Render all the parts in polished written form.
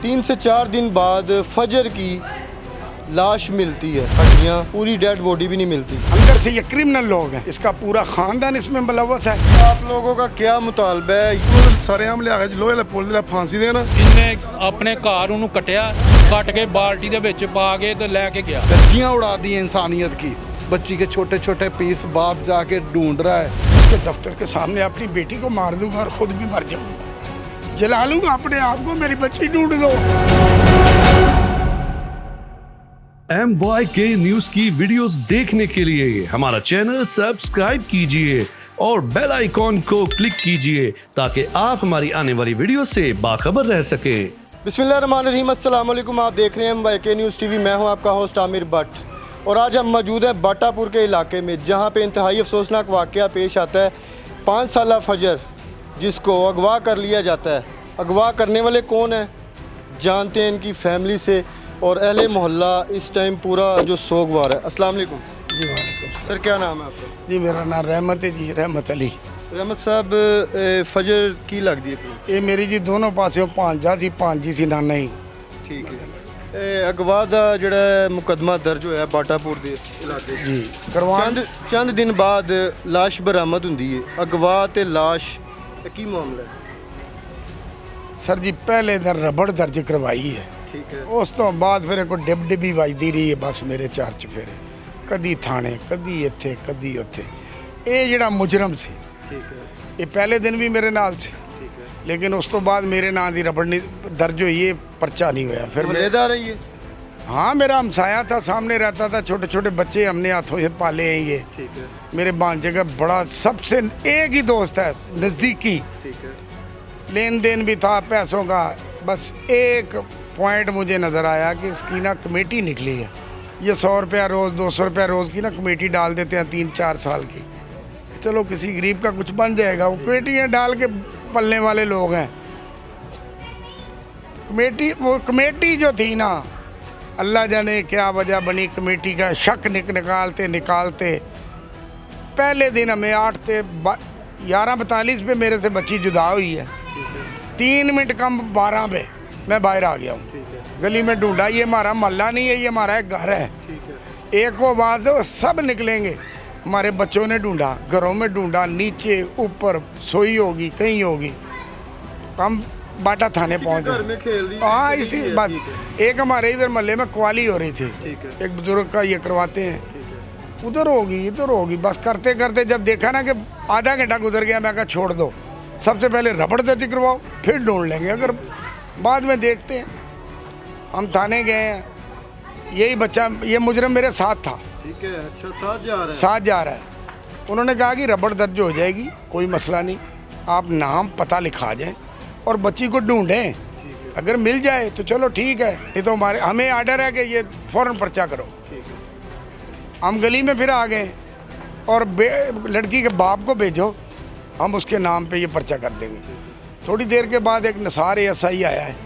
3 से 4 दिन बाद फजर की लाश मिलती है, हड्डियाँ, पूरी डेड बॉडी भी नहीं मिलती। अंदर से ये क्रिमिनल लोग हैं, इसका पूरा खानदान इसमें मुलव्वस है। आप लोगों का क्या मुतालबा है? सारे हम लिया के लोहे पुल दे फांसी देना। इन्ने अपने घर उन्होंने कटिया, कट के बाल्टी दे विच पा के तो लेके गया। धज्जियां उड़ा दी इंसानियत की। बच्ची के छोटे छोटे पीस बाप जाके ढूंढ रहा है। उसके दफ्तर के सामने अपनी बेटी को मार दूंगा और खुद भी मर जाऊंगा। जला लूंगा अपने आप को, मेरी बच्ची ढूंढ दो। MYK न्यूज की वीडियोस देखने के लिए हमारा चैनल सब्सक्राइब कीजिए और बेल आइकॉन को क्लिक कीजिए ताकि आप हमारी आने वाली वीडियो से बाखबर रह सकें। बिस्मिल्लाहिर्रहमानिर्रहीम, अस्सलाम वालेकुम। आप देख रहे हैं MYK न्यूज़ टीवी। मैं हूं आपका होस्ट आमिर भट्ट और आज हम मौजूद हैं बाटापुर के इलाके में, जहां पे इंतहाई अफसोसनाक वाक़या पेश आता है। 5 साला फजर जिसको अगवा कर लिया जाता है। अगवा करने वाले कौन हैं जानते हैं इनकी फैमिली से, और अहले मोहल्ला इस टाइम पूरा जो सोगवार है। अस्सलाम वालेकुम। जी वालेकुम सर, क्या नाम है आपका? जी, मेरा नाम रहमत है जी, रहमत अली। रहमत साहब, फजर की लगती है? ये मेरी जी दोनों पासों भांजा सी, भांजी सी नाना ही। ठीक है। अगवा का ਜਿਹੜਾ ਮੁਕੱਦਮਾ ਦਰਜ ਹੋਇਆ ਬਾਟਾਪੁਰ ਦੇ ਇਲਾਕੇ 'ਚ जी करवान ਚੰਦ ਦਿਨ ਬਾਅਦ ਲਾਸ਼ ਬਰਾਮਦ ਹੁੰਦੀ ਹੈ। ਅਗਵਾ ਤੇ ਲਾਸ਼ ਇਹ ਕੀ ਮਾਮਲਾ ਹੈ? सर जी पहले दिन रबड़ दर्ज करवाई है। ठीक है। उस तो बाद फिर कोई डिब डिबी वजदी रही है बस मेरे चार चफेरे, कदी थाने, कदी इत्थे, कदी उत्थे। ये जिहड़ा मुजरम सी, ठीक है, ये पहले दिन भी मेरे नाल सी, ठीक है। लेकिन उस तो बाद मेरे नाम की रबड़ नहीं दर्ज हुई, ये पर्चा नहीं होया। फिर मलेदार है ये? हाँ, मेरा हमसाया था, सामने रहता था, छोटे छोटे बच्चे हमने हाथों से पाले हैं ये। ठीक है, मेरे भांजे का बड़ा सबसे एक ही दोस्त है नज़दीकी, ठीक है। लेन देन भी था पैसों का। बस एक पॉइंट मुझे नज़र आया कि इसकी ना कमेटी निकली है। ये 100 रुपया रोज़, 200 रुपया रोज़ की ना कमेटी डाल देते हैं 3-4 साल की। चलो किसी गरीब का कुछ बन जाएगा। वो कमेटियाँ डाल के पलने वाले लोग हैं। वो कमेटी जो थी ना, अल्लाह जाने क्या वजह बनी कमेटी का। शक निकालते निकालते पहले दिन हमें 11:42 पे मेरे से बच्ची जुदा हुई है। 3 मिनट कम 12 पे मैं बाहर आ गया हूँ। गली में ढूंढा, ये हमारा मोहल्ला नहीं है, ये हमारा एक घर है। एक को आवाज़ दो, सब निकलेंगे। हमारे बच्चों ने ढूंढा, घरों में ढूंढा, नीचे ऊपर, सोई होगी, कहीं होगी। हम बाटा थाने पहुँच गए। हाँ, इसी बस एक हमारे इधर मोहल्ले में क्वाली हो रही थी, एक बुजुर्ग का ये करवाते हैं। उधर होगी, इधर होगी, बस करते करते जब देखा ना कि आधा घंटा गुजर गया, मैं कहा छोड़ दो, सबसे पहले रबड़ दर्ज करवाओ, फिर ढूंढ लेंगे, अगर बाद में देखते हैं। हम थाने गए हैं, यही बच्चा, ये मुजरम मेरे साथ था। ठीक है। अच्छा, साथ जा रहा है। उन्होंने कहा कि रबड़ दर्ज हो जाएगी, कोई मसला नहीं, आप नाम पता लिखा जाए और बच्ची को ढूंढें। अगर मिल जाए तो चलो ठीक है, नहीं तो हमें आर्डर है कि ये फ़ौरन पर्चा करो। हम गली में फिर आ गए और लड़की के बाप को भेजो, हम उसके नाम पे ये पर्चा कर देंगे। थोड़ी देर के बाद एक नसार SI आया है,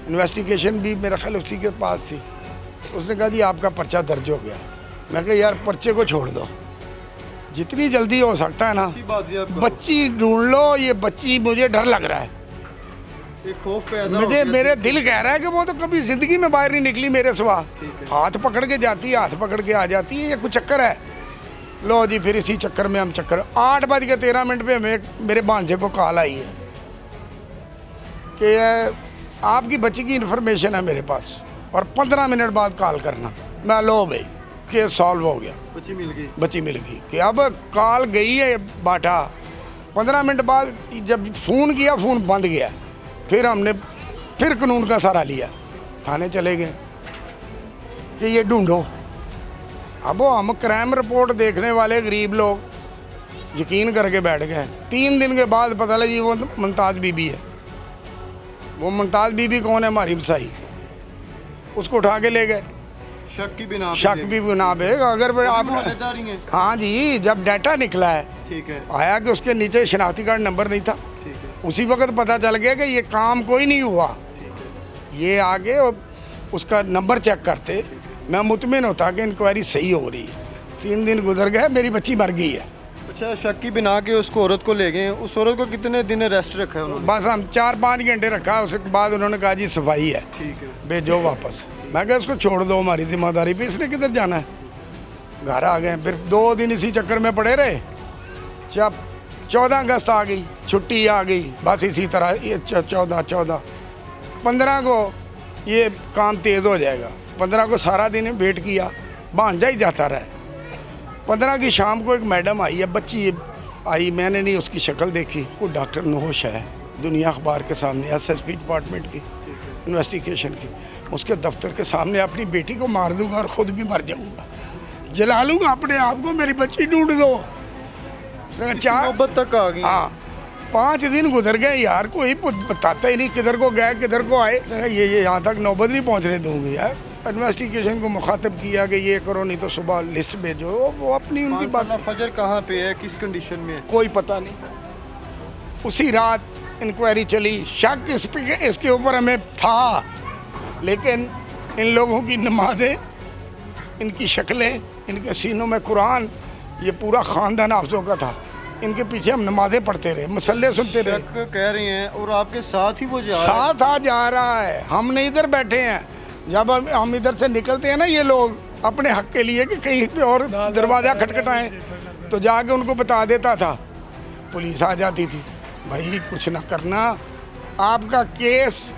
इन्वेस्टिगेशन भी मेरा ख्याल उसी के पास थी। उसने कहा जी आपका पर्चा दर्ज हो गया। मैं कहा यार पर्चे को छोड़ दो, जितनी जल्दी हो सकता है ना बच्ची ढूंढ लो। ये बच्ची, मुझे डर लग रहा है, एक खौफ पैदा हो मुझे गया। मेरे दिल कह रहा है कि वो तो कभी ज़िंदगी में बाहर नहीं निकली मेरे सिवा। हाथ पकड़ के जाती है, हाथ पकड़ के आ जाती है, ये कुछ चक्कर है। लो जी, फिर इसी चक्कर में हम 8:13 पे हमें मेरे भांजे को कॉल आई है कि आपकी बच्ची की इन्फॉर्मेशन है मेरे पास और 15 मिनट बाद कॉल करना। मैं लो भाई, केस सॉल्व हो गया, बच्ची मिल गई। कि अब कॉल गई है बाटा। 15 मिनट बाद जब फ़ोन किया, फ़ोन बंद गया। फिर हमने फिर कानून का सहारा लिया, थाने चले गए कि ये ढूंढो। अब वो हम क्राइम रिपोर्ट देखने वाले गरीब लोग यकीन करके बैठ गए। 3 दिन के बाद पता लगी वो मुमताज़ बीबी है। वो मुमताज़ बीबी कौन है? हमारी मसाई। उसको उठा के ले गए, शक भी बिना पे। अगर आप, हाँ जी, जब डाटा निकला है, ठीक है, आया कि उसके नीचे शनाख्ती कार्ड नंबर नहीं था, उसी वक्त पता चल गया कि ये काम कोई नहीं हुआ। ये आगे उसका नंबर चेक करते, मैं मुतमिन होता कि इंक्वायरी सही हो रही है। 3 दिन गुजर गए, मेरी बच्ची मर गई है। अच्छा, शक की बिना के उसको औरत को ले गए, उस औरत को कितने दिन रेस्ट रखा है उन्होंने? बस हम 4-5 घंटे रखा, उसके बाद उन्होंने कहा जी सफाई है, ठीक है। भेजो वापस। मैं कहा इसको छोड़ दो हमारी जिम्मेदारी पे, इसने किधर जाना है। घर आ गए, फिर 2 दिन इसी चक्कर में पड़े रहे। जब 14 अगस्त आ गई, छुट्टी आ गई, बस इसी तरह ये 15 को ये काम तेज़ हो जाएगा। 15 को सारा दिन वेट किया, भांजा ही जाता रहा। 15 की शाम को एक मैडम आई है, बच्ची आई, मैंने नहीं उसकी शक्ल देखी। वो डॉक्टर नहोश है, दुनिया अखबार के सामने, SSP डिपार्टमेंट की इन्वेस्टिगेशन की, उसके दफ्तर के सामने अपनी बेटी को मार दूंगा और ख़ुद भी मर जाऊंगा, जला लूँगा अपने आप को, मेरी बच्ची ढूंढ दो। मोहब्बत तक आ गई। हाँ, 5 दिन गुजर गए यार, कोई बताता ही नहीं किधर को गए किधर को आए। ये यहाँ तक नौबत नहीं पहुँचने दूंगी यार। इन्वेस्टिगेशन को मुखातिब किया कि ये करो, नहीं तो सुबह लिस्ट भेजो। वो अपनी उनकी बात। फजर कहाँ पे है, किस कंडीशन में है, कोई पता नहीं। उसी रात इंक्वायरी चली, शक इसके ऊपर हमें था, लेकिन इन लोगों की नमाजें, इनकी शक्लें, इनके सीनों में कुरान, ये पूरा ख़ानदान अफजों का था। इनके पीछे हम नमाजें पढ़ते रहे, मसल्ले सुनते रहे। शक कह रहे हैं और आपके साथ ही वो जा रहा है। साथ आ जा रहा है, हमने इधर बैठे हैं। जब हम इधर से निकलते हैं ना, ये लोग अपने हक के लिए कि कहीं पे और दरवाज़ा खटखटाएं, तो जाके उनको बता देता था, पुलिस आ जाती थी। भाई कुछ ना करना, आपका केस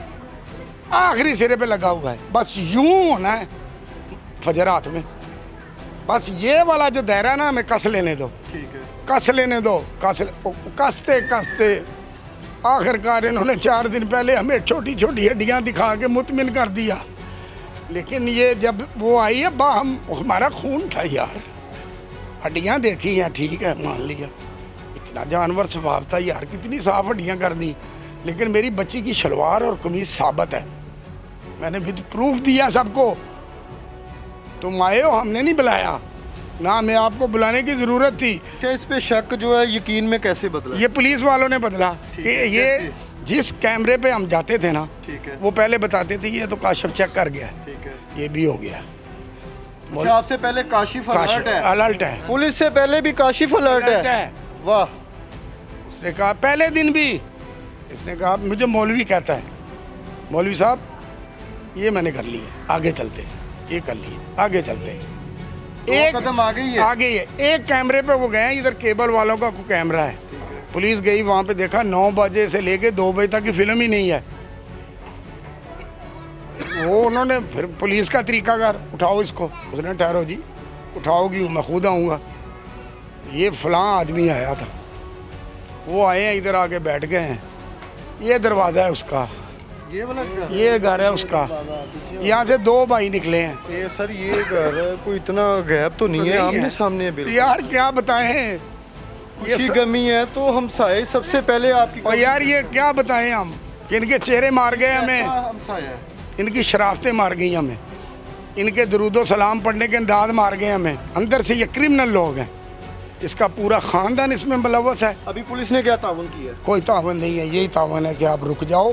आखिरी सिरे पे लगा हुआ है, बस यूं होना है फजर हाथ में। बस ये वाला जो दायरा ना हमें कस लेने दो, ठीक है, कस लेने दो। कसते कसते आखिरकार इन्होंने 4 दिन पहले हमें छोटी छोटी हड्डियाँ दिखा के मुतमिन कर दिया। लेकिन ये जब वो आई है, हमारा खून था यार, हड्डियाँ देखी हैं, ठीक है मान लिया, इतना जानवर स्वभाव था यार, कितनी साफ हड्डियाँ कर दी। लेकिन मेरी बच्ची की शलवार और कमीज साबित है, मैंने विद प्रूफ दिया सबको। तुम आए हो, हमने नहीं बुलाया ना, हमें आपको बुलाने की ज़रूरत थी। क्या इस पे शक जो है यकीन में कैसे बदला? ये पुलिस वालों ने बदला कि है, ये जिस कैमरे पे हम जाते थे ना, ठीक है, वो पहले बताते थे ये तो काशिफ चेक कर गया, ठीक है। ये भी हो गया। अच्छा, आपसे पहले काशिफ अलर्ट है, अलर्ट है, पुलिस से पहले भी काशिफ अलर्ट है। वाह। उसने कहा पहले दिन भी, इसने कहा मुझे मौलवी कहता है, मौलवी साहब ये मैंने कर लिया, आगे चलते हैं, ये कर लिए, आगे चलते हैं। एक कदम आगे ही है, आगे ही है। एक कैमरे पे वो गए, इधर केबल वालों का कोई कैमरा है, पुलिस गई वहाँ पे, देखा 9 बजे से लेके 2 बजे तक की फिल्म ही नहीं है। वो उन्होंने फिर पुलिस का तरीकाकार, उठाओ इसको, उसने ठहरो जी, उठाओगी मैं खुद आऊँगा, ये फलां आदमी आया था। वो आए हैं, इधर आके बैठ गए हैं, ये दरवाज़ा है उसका, ये वाला घर, ये घर है उसका। यहाँ से 2 भाई निकले हैं। ये सर ये घर है, कोई इतना गैप तो नहीं है, आमने सामने है बिल्कुल। यार क्या बताएं, खुशी गमी है तो हम साए सबसे पहले आपकी। और यार ये क्या बताएं हम कि इनके चेहरे मार गए हमें, हम साया है, इनकी शराफतें मार गई हमें, इनके दरूदो सलाम पढ़ने के अंदाज मार गए हमें। अंदर से ये क्रिमिनल लोग हैं, इसका पूरा ख़ानदान इसमें मुलव्वस है। अभी पुलिस ने क्या ताउन किया? कोई तावन नहीं है, यही तावन है कि आप रुक जाओ,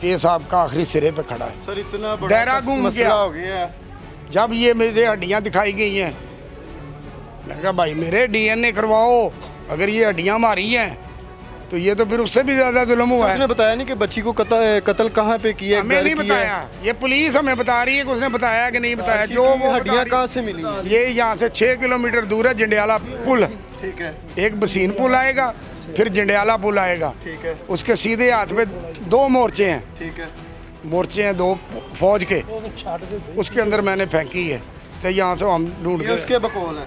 केस आपका आखिरी सिरे पे खड़ा है। सर इतना दायरा बड़ा घूम मसला गया। हो गया है। जब ये मेरे हड्डियाँ दिखाई गई हैं, मैं कहा भाई मेरे DNA करवाओ, अगर ये हड्डियाँ मारी हैं तो ये तो फिर उससे भी ज़्यादा जुल्म हुआ है। उसने बताया नहीं कि बच्ची को कत्ल कहाँ पे किया है, हमें घर नहीं किया है? बताया, ये पुलिस हमें बता रही है कि उसने बताया कि नहीं बताया। बच्ची जो की वो हड्डियाँ बता कहाँ से मिली? रही- ये यहाँ से 6 किलोमीटर दूर है, जंडियाला पुल, ठीक है, एक बसीन पुल आएगा, फिर जंडियाला पुल आएगा, ठीक है, उसके सीधे हाथ में 2 मोर्चे हैं, ठीक है। मोर्चे हैं 2 फौज के, उसके अंदर मैंने फेंकी है, तो यहाँ से हम ढूंढ ये के, उसके बकौल है।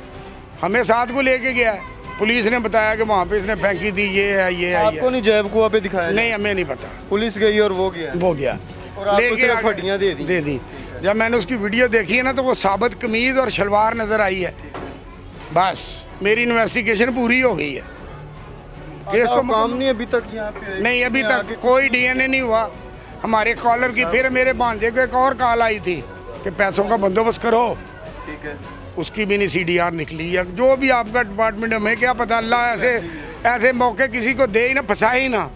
हमें साथ को लेके गया है, पुलिस ने बताया कि वहाँ पे इसने फेंकी थी, ये है ये है, आपको नहीं जैब कुआ पे दिखाया? नहीं हमें नहीं पता, पुलिस गई और वो गया वो गया और आपको लेके सिर्फ आगे- हड्डियाँ दे दी। जब मैंने उसकी वीडियो देखी है ना, तो वो साबित कमीज और शलवार नजर आई है। बस मेरी इन्वेस्टिगेशन पूरी हो गई है। केस तो काम नहीं अभी तक यहाँ पे? नहीं, अभी तक कोई DNA नहीं हुआ। हमारे कॉलर की फिर मेरे भांजे को एक और कॉल आई थी कि पैसों का बंदोबस्त करो, ठीक है, उसकी भी नहीं CDR निकली है। जो भी आपका डिपार्टमेंट है, हमें क्या पता, अल्लाह ऐसे मौके किसी को दे ही ना, फंसाए ही ना।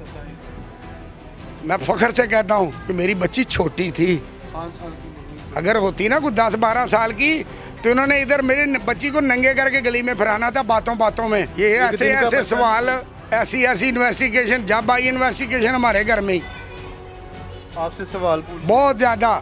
मैं फख्र से कहता हूँ कि मेरी बच्ची छोटी थी, 5 साल की। अगर होती ना कुछ 10-12 साल की तो इन्होंने इधर मेरे बच्ची को नंगे करके गली में फिराना था बातों बातों में। ये ऐसे दिन का ऐसे बचा। सवाल, ऐसी ऐसी इन्वेस्टिगेशन, जब आई इन्वेस्टिगेशन हमारे घर में ही आपसे सवाल पूछ बहुत ज़्यादा।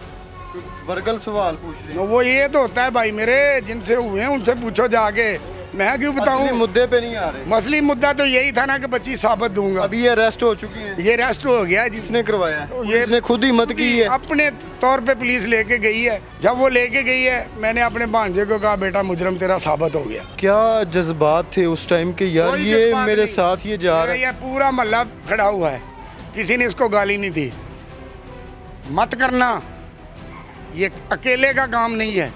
वर्गल सवाल पूछ रहे हैं। वो ये तो होता है भाई, मेरे जिनसे हुए हैं उनसे पूछो जाके, मैं क्यों असली बताऊं। मुद्दे पे नहीं आ रहे। मसली मुद्दा तो यही था ना कि बच्ची साबित दूंगा। अभी ये अरेस्ट हो चुकी है। ये रेस्ट हो गया है जिसने किसने करवाया है? ये इसने खुद ही मत की है। अपने तौर पे पुलिस लेके गई है। जब वो लेके गई है, मैंने अपने भांजे को कहा बेटा मुजरम तेरा साबित हो गया। क्या जज्बात थे उस टाइम के यार, कोई ये जज्बात मेरे नहीं। साथ ये जा रहा है। ये पूरा मोहल्ला खड़ा हुआ है, किसी ने इसको गाली नहीं दी। मत करना, ये अकेले का काम नहीं है।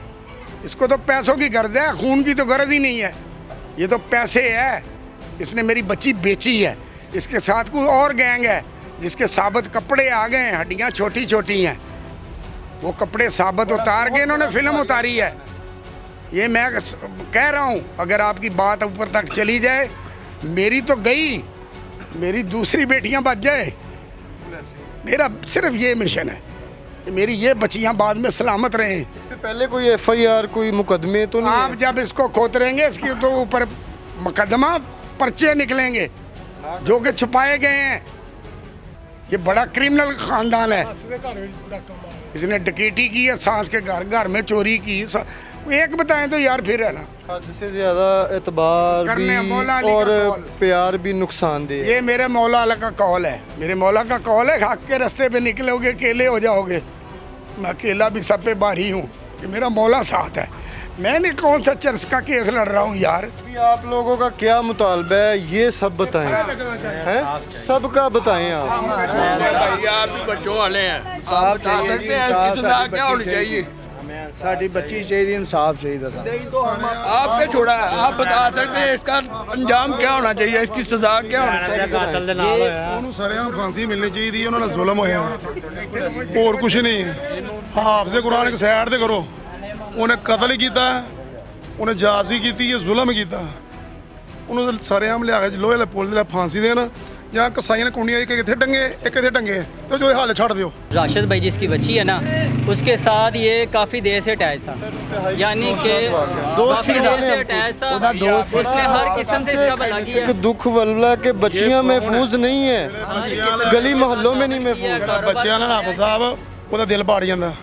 इसको तो पैसों की गर्ज है, खून की तो गर्ज ही नहीं है। ये तो पैसे है। इसने मेरी बच्ची बेची है। इसके साथ कोई और गैंग है जिसके साबित कपड़े आ गए हैं, हड्डियाँ छोटी छोटी हैं। वो कपड़े साबित उतार के इन्होंने फिल्म उतारी है। ये मैं कह रहा हूँ, अगर आपकी बात ऊपर तक चली जाए, मेरी तो गई, मेरी दूसरी बेटियाँ बच जाए। मेरा सिर्फ ये मिशन है कि मेरी ये बच्चियाँ बाद में सलामत रहें। इस पे पहले कोई एफआईआर, कोई मुकदमे तो नहीं आप है? जब इसको खोतरेंगे, इसके तो ऊपर मुकदमा, पर्चे निकलेंगे जो कि छुपाए गए हैं। ये बड़ा क्रिमिनल खानदान है। इसने डकैती की है, सास के घर में चोरी की। एक बताएं तो यार फिर है ना, हद से ज्यादा एतबार भी करने मौला अली और का कौल। प्यार भी नुकसानदेह है। ये मेरे मौला अल्लाह का कौल है। मेरे मौला का कौल है, हक के रास्ते पे निकलोगे अकेले हो जाओगे। मैं अकेला भी सब पे बारी हूँ, ये मेरा मौला साथ है। मैंने कौन सा चर्च का केस लड़ रहा हूँ यार। अभी आप लोगों का क्या मुतालबा है, ये सब बताएं। हैं? सबका बताएं आप। भाई आप भी बच्चों वाले हैं, आप बता सकते हैं इसकी सजा क्या होनी चाहिए। साड़ी बच्ची चाहिए, इंसाफ चाहिए था। आपने छोड़ा है, आप बता सकते हैं इसका अंजाम क्या होना चाहिए, इसकी सजा क्या होनी चाहिए। ਉਹਨੂੰ ਸਾਰਿਆਂ ਨੂੰ ਫਾਂਸੀ ਮਿਲਣੀ ਚਾਹੀਦੀ ਹੈ। ਉਹਨਾਂ ਨਾਲ ਜ਼ੁਲਮ ਹੋਇਆ, ਹੋਰ ਕੁਝ ਨਹੀਂ ਹੈ। ਹਾਫਜ਼ੇ ਕੁਰਾਨ ਇੱਕ ਸਾਈਡ ਤੇ ਕਰੋ। ਉਹਨੇ ਕਤਲ ਹੀ ਕੀਤਾ, ਉਹਨੇ ਜਾਸੀ ਕੀਤੀ, ਇਹ ਜ਼ੁਲਮ ਕੀਤਾ। ਉਹਨੂੰ ਸਾਰਿਆਂ ਨੂੰ ਲਿਆ ਕੇ ਲੋਹੇ ਵਾਲੇ ਪੁੱਲ ਦੇ ਫਾਂਸੀ ਦੇਣ, ਜਾਂ ਕਸਾਈਆਂ ਨੇ ਕੁੰਡੀਆਂ ਇੱਕ ਇੱਥੇ ਟੰਗੇ ਇੱਕ ਇੱਥੇ ਟੰਗੇ, ਤੇ ਜੋ ਇਹ ਹਾਲ ਛੱਡ ਦਿਓ। राशिद भाई जिसकी बच्ची है ना, उसके साथ ये काफ़ी देर से अटैच था, यानी कि काफ़ी देर से अटैच था। उसने हर किस्म से इसका भला किया। एक दुख वल्ला के बच्चियां महफूज नहीं है, गली मोहल्लों में नहीं महफूज। ਬੱਚਿਆਂ ਨਾਲ ਹਾਫਜ਼ ਸਾਹਿਬ ਉਹਦਾ ਦਿਲ ਪਾੜ ਜਾਂਦਾ।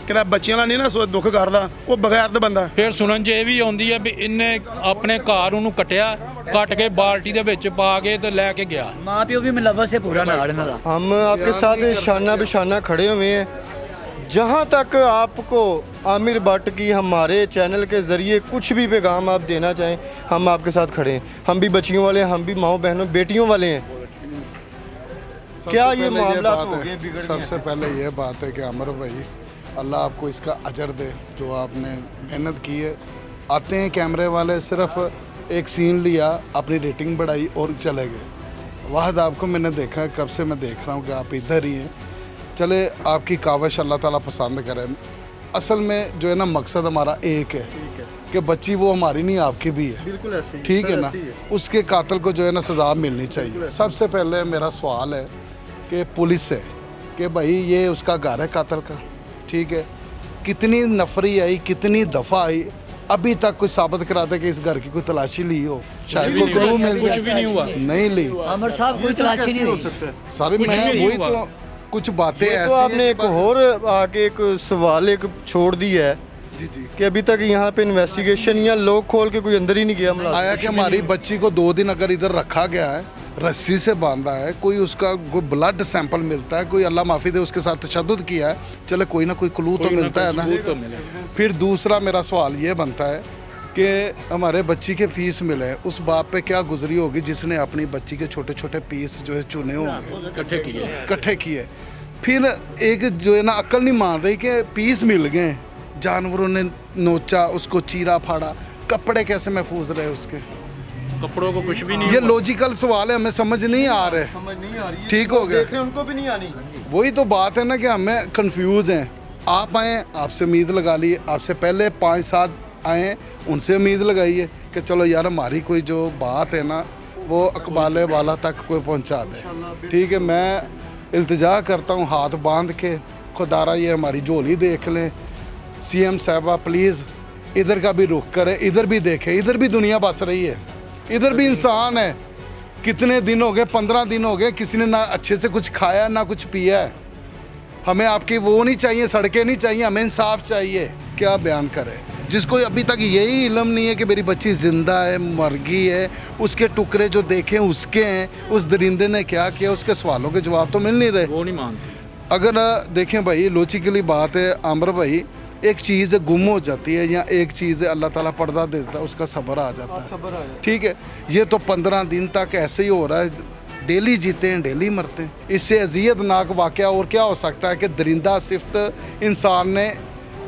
ਕਿਹੜਾ ਬੱਚਿਆਂ ਨਾਲ ਨਹੀਂ ਨਾ ਦੁੱਖ ਕਰਦਾ, ਉਹ ਬਗੈਰਤ ਬੰਦਾ। ਫਿਰ ਸੁਣਨ 'ਚ ਇਹ ਵੀ ਆਉਂਦੀ ਹੈ ਵੀ ਇਹਨੇ ਆਪਣੇ ਘਰ ਉਹਨੂੰ ਕੱਟ ਕੇ ਬਾਲਟੀ ਦੇ ਵਿੱਚ ਪਾ ਕੇ ਤੇ ਲੈ ਕੇ ਗਿਆ। माँ प्यो भी मुलव्वस से पूरा नाड़ ना था। हम आपके साथ शाना बिशाना खड़े हुए हैं। जहाँ तक आपको आमिर भट्ट की हमारे चैनल के ज़रिए कुछ भी पैगाम आप देना चाहें, हम आपके साथ खड़े हैं। हम भी बच्चियों वाले हैं, हम भी माओ बहनों बेटियों वाले हैं। क्या ये मामला हो गए बिगड़ गए? सबसे पहले ये बात है कि अमर भाई, अल्लाह आपको इसका अजर दे जो आपने मेहनत की है। आते हैं कैमरे वाले, सिर्फ एक सीन लिया, अपनी रेटिंग बढ़ाई और चले गए। वाहद आपको मैंने देखा है, कब से मैं देख रहा हूँ कि आप इधर ही हैं। चले आपकी काविश अल्लाह ताला पसंद करे। असल में जो है ना, मकसद हमारा एक है कि बच्ची वो हमारी नहीं, आपकी भी है। बिल्कुल ऐसे ही, ठीक है सर, ना। ऐसे ही है। उसके कातिल को जो है ना सज़ा मिलनी चाहिए। सबसे पहले मेरा सवाल है कि पुलिस से कि भाई ये उसका घर है कातिल का, ठीक है। कितनी नफरी आई, कितनी दफ़ा आई, अभी तक कोई साबित करा दे कि इस घर की कोई तलाशी ली हो, शायद कोई क्लू मिल जाए। कुछ भी नहीं हुआ। नहीं ली। अमर साहब कोई तलाशी नहीं हो हुई। सकता है। सारी मैं भी नहीं वही हुआ। तो कुछ बातें ये ऐसी तो आपने हैं, एक बस- और आके एक सवाल एक छोड़ दिया है जी जी कि अभी तक यहाँ पे इन्वेस्टिगेशन या लोग खोल के कोई अंदर ही नहीं गया मुलाजिम। आया कि हमारी बच्ची को 2 दिन अगर इधर रखा गया है, रस्सी से बांधा है, कोई उसका कोई ब्लड सैंपल मिलता है, कोई अल्लाह माफ़ी दे उसके साथ तशद्दुद किया है, चले कोई ना कोई क्लू तो मिलता है ना। फिर दूसरा मेरा सवाल ये बनता है कि हमारे बच्ची के पीस मिले, उस बाप पे क्या गुजरी होगी जिसने अपनी बच्ची के छोटे छोटे पीस जो है चुने होंगे, इकट्ठे किए। फिर एक जो है ना अक्ल नहीं मान रही कि पीस मिल गए, जानवरों ने नोचा, उसको चीरा फाड़ा, कपड़े कैसे महफूज रहे उसके। कपड़ों को कुछ भी नहीं ये लॉजिकल सवाल है, हमें समझ नहीं आ रहे। समझ नहीं आ रही है। ठीक हो गया। देख रहे हैं, उनको भी नहीं आनी। वही तो बात है ना कि हमें कंफ्यूज हैं। आप आए, आपसे उम्मीद लगा ली, आपसे पहले 5-7 आए, उनसे उम्मीद लगाइए कि चलो यार हमारी कोई जो बात है ना वो अकबाले वाला तक कोई पहुंचा दे। ठीक है, मैं इल्तिजा करता हूँ हाथ बांध के, खुदारा ये हमारी झोली देख लें। सीएम साहबा प्लीज़ इधर का भी रुख करें, इधर भी देखें, इधर भी दुनिया बस रही है, इधर भी इंसान है। कितने दिन हो गए, 15 दिन हो गए, किसी ने ना अच्छे से कुछ खाया ना कुछ पिया है। हमें आपकी वो नहीं चाहिए, सड़कें नहीं चाहिए, हमें इंसाफ चाहिए। क्या बयान करें, जिसको अभी तक यही इल्म नहीं है कि मेरी बच्ची ज़िंदा है, मर गई है, उसके टुकड़े जो देखें उसके हैं, उस दरिंदे ने क्या किया, उसके सवालों के जवाब तो मिल नहीं रहे। वो नहीं मानते। अगर देखें भाई, लॉजिकली बात है आमर भाई, एक चीज़ गुम हो जाती है या एक चीज़ अल्लाह ताला पर्दा दे देता है, उसका सब्र आ जाता है। ठीक है, ये तो 15 दिन तक ऐसे ही हो रहा है, डेली जीते हैं डेली मरते हैं। इससे अजियतनाक वाक़या और क्या हो सकता है कि दरिंदा सिफ्त इंसान ने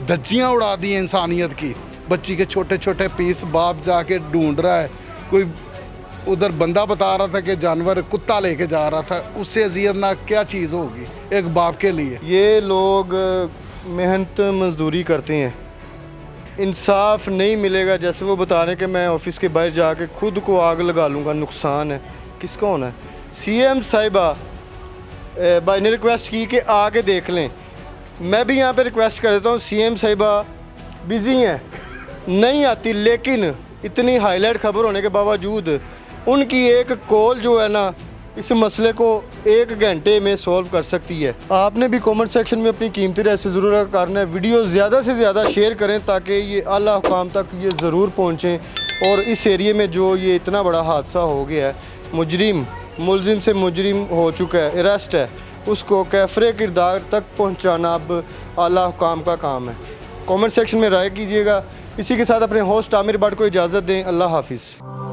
धज्जियाँ उड़ा दी हैं इंसानियत की। बच्ची के छोटे छोटे पीस बाप जाके ढूंढ रहा है, कोई उधर बंदा बता रहा था कि जानवर कुत्ता लेके जा रहा था, उससे अजियतनाक क्या चीज़ होगी एक बाप के लिए। ये लोग मेहनत मजदूरी करते हैं, इंसाफ नहीं मिलेगा। जैसे वो बता रहे हैं कि मैं ऑफिस के बाहर जाके खुद को आग लगा लूँगा, नुकसान है, किसका होना है? सीएम साहिबा भाई ने रिक्वेस्ट की कि आके देख लें। मैं भी यहाँ पे रिक्वेस्ट कर देता हूँ, सीएम साहिबा बिज़ी हैं, नहीं आती, लेकिन इतनी हाईलाइट खबर होने के बावजूद उनकी एक कॉल जो है ना, इस मसले को 1 घंटे में सॉल्व कर सकती है। आपने भी कमेंट सेक्शन में अपनी कीमती राय से ज़रूर करना है। वीडियो ज़्यादा से ज़्यादा शेयर करें ताकि ये आला हुकाम तक ये ज़रूर पहुँचें। और इस एरिए में जो ये इतना बड़ा हादसा हो गया है, मुलजिम से मुजरिम हो चुका है, अरेस्ट है, उसको कैफरे किरदार तक पहुँचाना अब आला हुकाम का काम है। कमेंट सेक्शन में राय कीजिएगा। इसी के साथ अपने होस्ट आमिर बट को इजाज़त दें। अल्लाह हाफिज़।